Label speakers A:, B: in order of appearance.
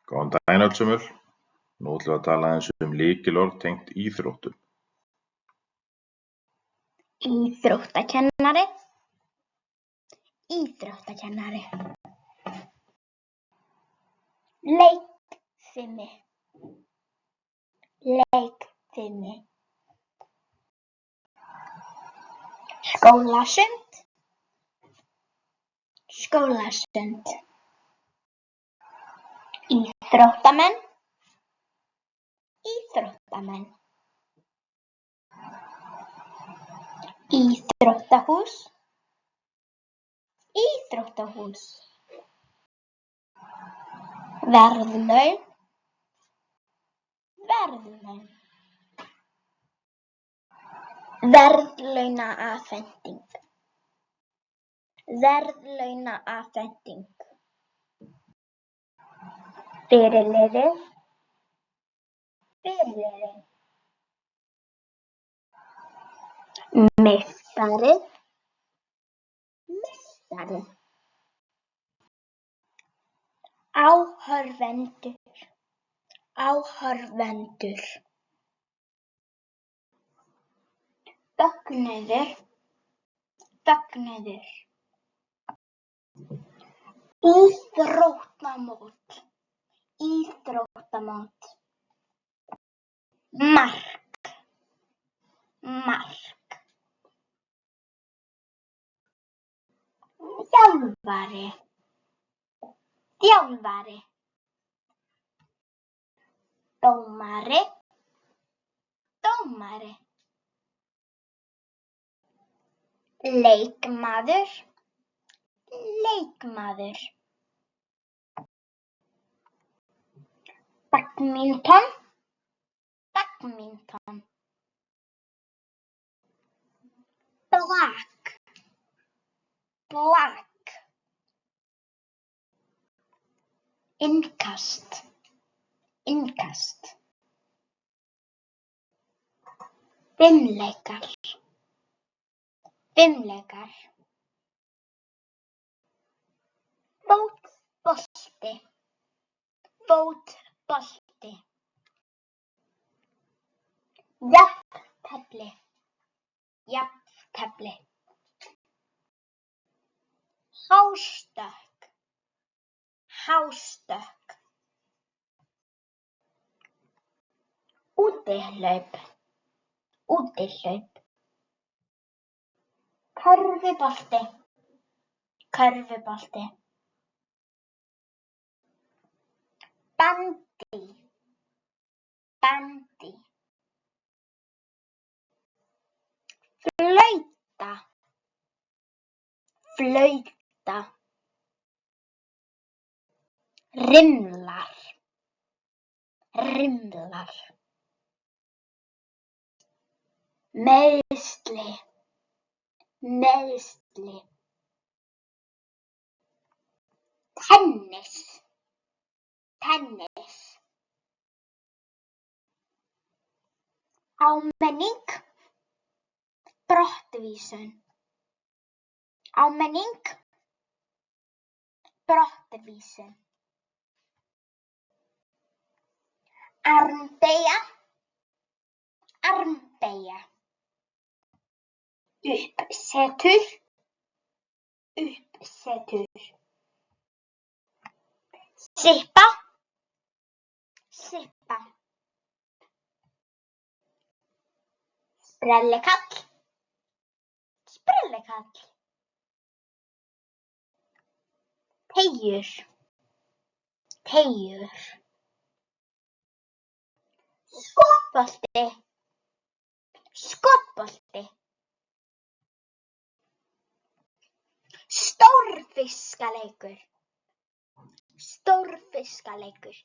A: Góðan daginn öllsömul. Nú ætlum við að tala aðeins lykilorð tengt íþróttum.
B: Íþróttakennari, íþróttakennari. Leikfimi, leikfimi. Skólasund, skólasund. Íþróttamenn, íþróttamenn. Íþróttahús, íþróttahús. Verðlaun, verðlaun. Verðlaunaafhending, verðlaunaafhending. Fyrirliði, fyrirliði. Meistari, meistari. Áhorfendur, áhorfendur. Fögnuður, fögnuður. Íþróttamót, íþróttamót. Mark, mark. Þjálfari, þjálfari. Dómari, dómari. Leikmaður, leikmaður. Badminton, badminton. Black, black. Innkast, innkast. Fimleikar, fimleikar. Fótbolti, fótbolti. Jafntefli, jafntefli. Hástökk, hástökk. Útihlaup, útihlaup. Körfubolti, körfubolti. Bandi, bandi. Flauta, flauta. Rimlar, rimlar. Meiðsli, meiðsli. Tennis, tennis. Áminning, brottvísun. Áminning, brottvísun. Armbeygja, armbeygja. Uppsetur, uppsetur. Sippa, sippa. Sprellikall, sprellikall. Teygjur, teygjur. Skotbolti, skotbolti. Stórfiskaleikur, stórfiskaleikur.